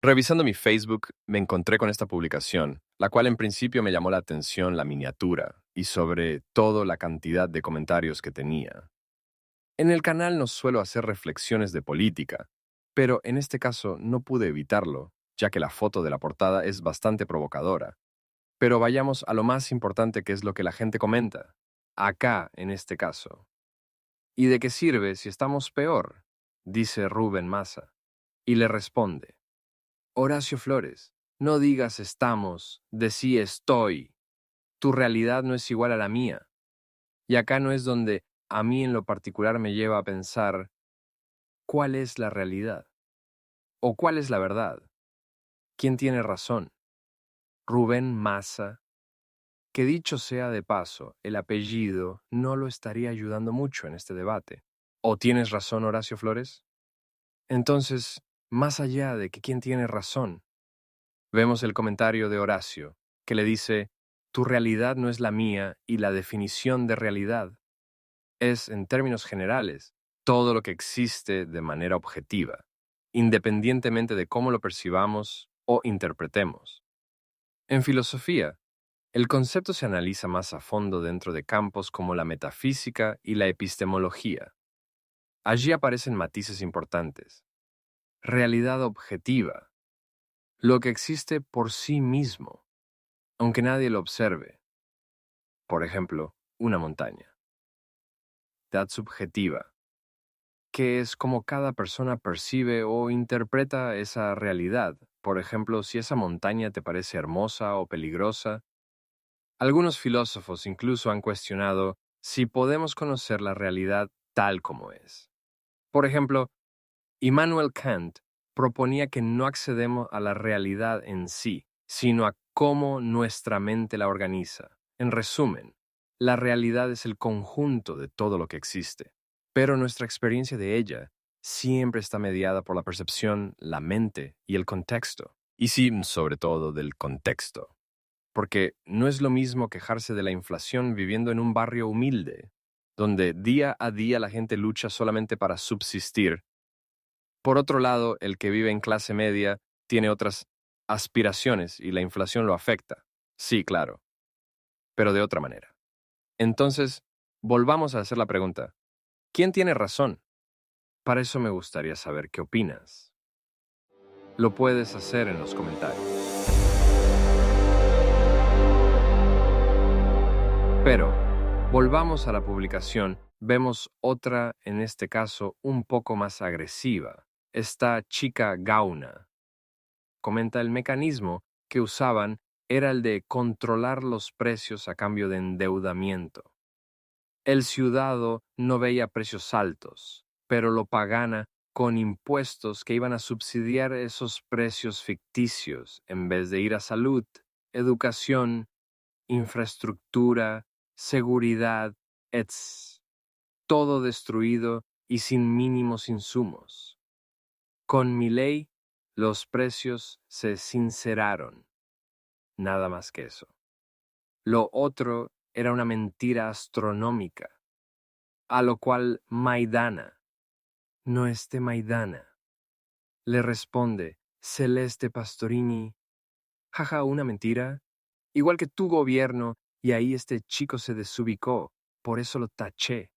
Revisando mi Facebook, me encontré con esta publicación, la cual en principio me llamó la atención la miniatura y sobre todo la cantidad de comentarios que tenía. En el canal no suelo hacer reflexiones de política, pero en este caso no pude evitarlo, ya que la foto de la portada es bastante provocadora. Pero vayamos a lo más importante, que es lo que la gente comenta. Acá, en este caso. ¿Y de qué sirve si estamos peor?, dice Rubén Massa. Y le responde: Horacio Flores, no digas estamos, decí estoy. Tu realidad no es igual a la mía. Y acá no es donde a mí en lo particular me lleva a pensar cuál es la realidad o cuál es la verdad. ¿Quién tiene razón? Rubén Massa. Que dicho sea de paso, el apellido no lo estaría ayudando mucho en este debate. ¿O tienes razón, Horacio Flores? Entonces, más allá de que quién tiene razón, vemos el comentario de Horacio, que le dice: tu realidad no es la mía, y la definición de realidad es, en términos generales, todo lo que existe de manera objetiva, independientemente de cómo lo percibamos o interpretemos. En filosofía, el concepto se analiza más a fondo dentro de campos como la metafísica y la epistemología. Allí aparecen matices importantes. Realidad objetiva, lo que existe por sí mismo, aunque nadie lo observe. Por ejemplo, una montaña. Realidad subjetiva, que es como cada persona percibe o interpreta esa realidad. Por ejemplo, si esa montaña te parece hermosa o peligrosa. Algunos filósofos incluso han cuestionado si podemos conocer la realidad tal como es. Por ejemplo, Immanuel Kant proponía que no accedemos a la realidad en sí, sino a cómo nuestra mente la organiza. En resumen, la realidad es el conjunto de todo lo que existe, pero nuestra experiencia de ella siempre está mediada por la percepción, la mente y el contexto. Y sí, sobre todo del contexto. Porque no es lo mismo quejarse de la inflación viviendo en un barrio humilde, donde día a día la gente lucha solamente para subsistir. Por otro lado, el que vive en clase media tiene otras aspiraciones y la inflación lo afecta. Sí, claro, pero de otra manera. Entonces, volvamos a hacer la pregunta: ¿quién tiene razón? Para eso me gustaría saber qué opinas. Lo puedes hacer en los comentarios. Pero, volvamos a la publicación. Vemos otra, en este caso, un poco más agresiva. Esta chica Gauna comenta: el mecanismo que usaban era el de controlar los precios a cambio de endeudamiento. El ciudadano no veía precios altos, pero lo pagana con impuestos que iban a subsidiar esos precios ficticios en vez de ir a salud, educación, infraestructura, seguridad, etc. Todo destruido y sin mínimos insumos. Con Milei, los precios se sinceraron. Nada más que eso. Lo otro era una mentira astronómica, a lo cual Maidana, no esté Maidana, le responde Celeste Pastorini: jaja, una mentira, igual que tu gobierno, y ahí este chico se desubicó, por eso lo taché.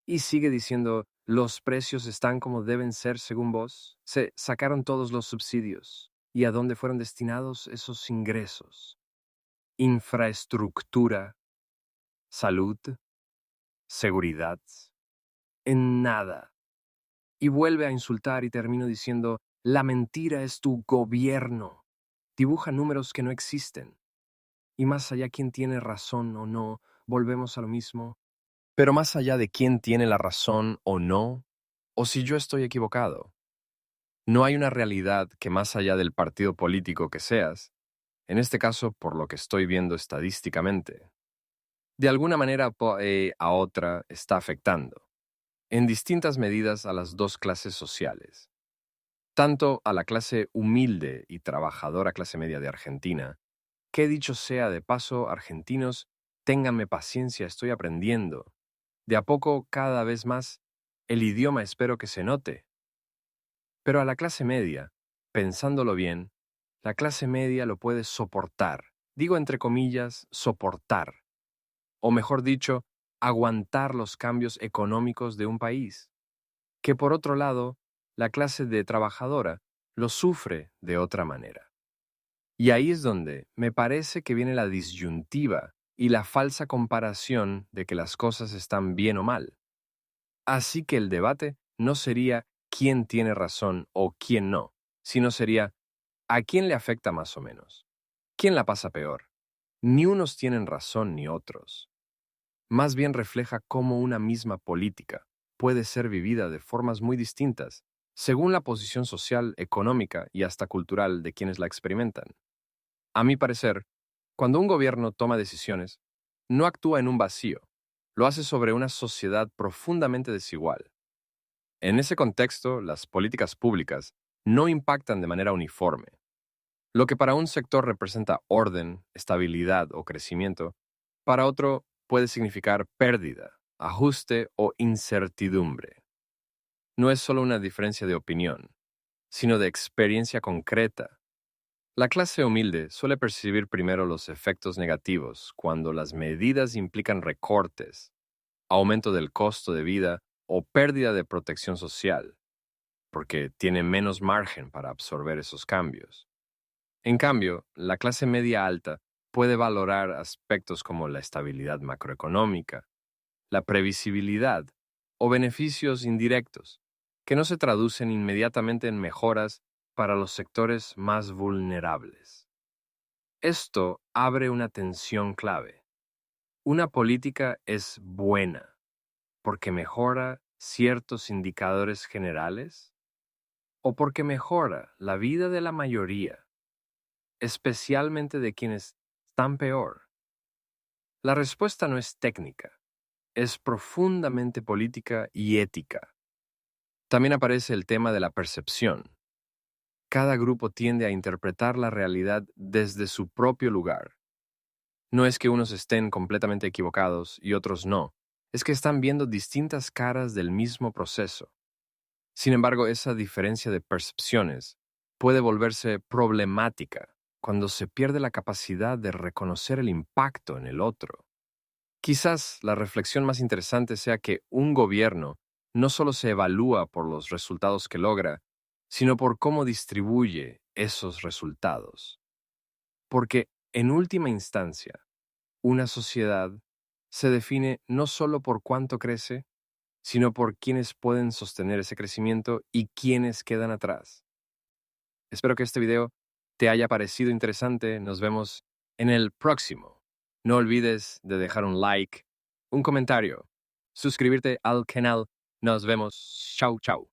Y sigue diciendo: los precios están como deben ser según vos. Se sacaron todos los subsidios. ¿Y a dónde fueron destinados esos ingresos? Infraestructura, salud, seguridad. En nada. Y vuelve a insultar y termino diciendo: la mentira es tu gobierno. Dibuja números que no existen. Y más allá quién tiene razón o no, volvemos a lo mismo. Pero más allá de quién tiene la razón o no, o si yo estoy equivocado, no hay una realidad que, más allá del partido político que seas, en este caso por lo que estoy viendo estadísticamente, de alguna manera a otra está afectando, en distintas medidas, a las dos clases sociales, tanto a la clase humilde y trabajadora clase media de Argentina, que dicho sea de paso, argentinos, ténganme paciencia, estoy aprendiendo. De a poco, cada vez más, el idioma espero que se note. Pero a la clase media, pensándolo bien, la clase media lo puede soportar. Digo entre comillas, soportar. O mejor dicho, aguantar los cambios económicos de un país. Que por otro lado, la clase de trabajadora lo sufre de otra manera. Y ahí es donde me parece que viene la disyuntiva y la falsa comparación de que las cosas están bien o mal. Así que el debate no sería quién tiene razón o quién no, sino sería a quién le afecta más o menos, quién la pasa peor. Ni unos tienen razón ni otros. Más bien refleja cómo una misma política puede ser vivida de formas muy distintas, según la posición social, económica y hasta cultural de quienes la experimentan. A mi parecer, cuando un gobierno toma decisiones, no actúa en un vacío, lo hace sobre una sociedad profundamente desigual. En ese contexto, las políticas públicas no impactan de manera uniforme. Lo que para un sector representa orden, estabilidad o crecimiento, para otro puede significar pérdida, ajuste o incertidumbre. No es solo una diferencia de opinión, sino de experiencia concreta. La clase humilde suele percibir primero los efectos negativos cuando las medidas implican recortes, aumento del costo de vida o pérdida de protección social, porque tiene menos margen para absorber esos cambios. En cambio, la clase media alta puede valorar aspectos como la estabilidad macroeconómica, la previsibilidad o beneficios indirectos, que no se traducen inmediatamente en mejoras para los sectores más vulnerables. Esto abre una tensión clave. Una política es buena porque mejora ciertos indicadores generales o porque mejora la vida de la mayoría, especialmente de quienes están peor. La respuesta no es técnica, es profundamente política y ética. También aparece el tema de la percepción. Cada grupo tiende a interpretar la realidad desde su propio lugar. No es que unos estén completamente equivocados y otros no, es que están viendo distintas caras del mismo proceso. Sin embargo, esa diferencia de percepciones puede volverse problemática cuando se pierde la capacidad de reconocer el impacto en el otro. Quizás la reflexión más interesante sea que un gobierno no solo se evalúa por los resultados que logra, sino por cómo distribuye esos resultados. Porque, en última instancia, una sociedad se define no solo por cuánto crece, sino por quiénes pueden sostener ese crecimiento y quiénes quedan atrás. Espero que este video te haya parecido interesante. Nos vemos en el próximo. No olvides de dejar un like, un comentario, suscribirte al canal. Nos vemos. Chau, chau.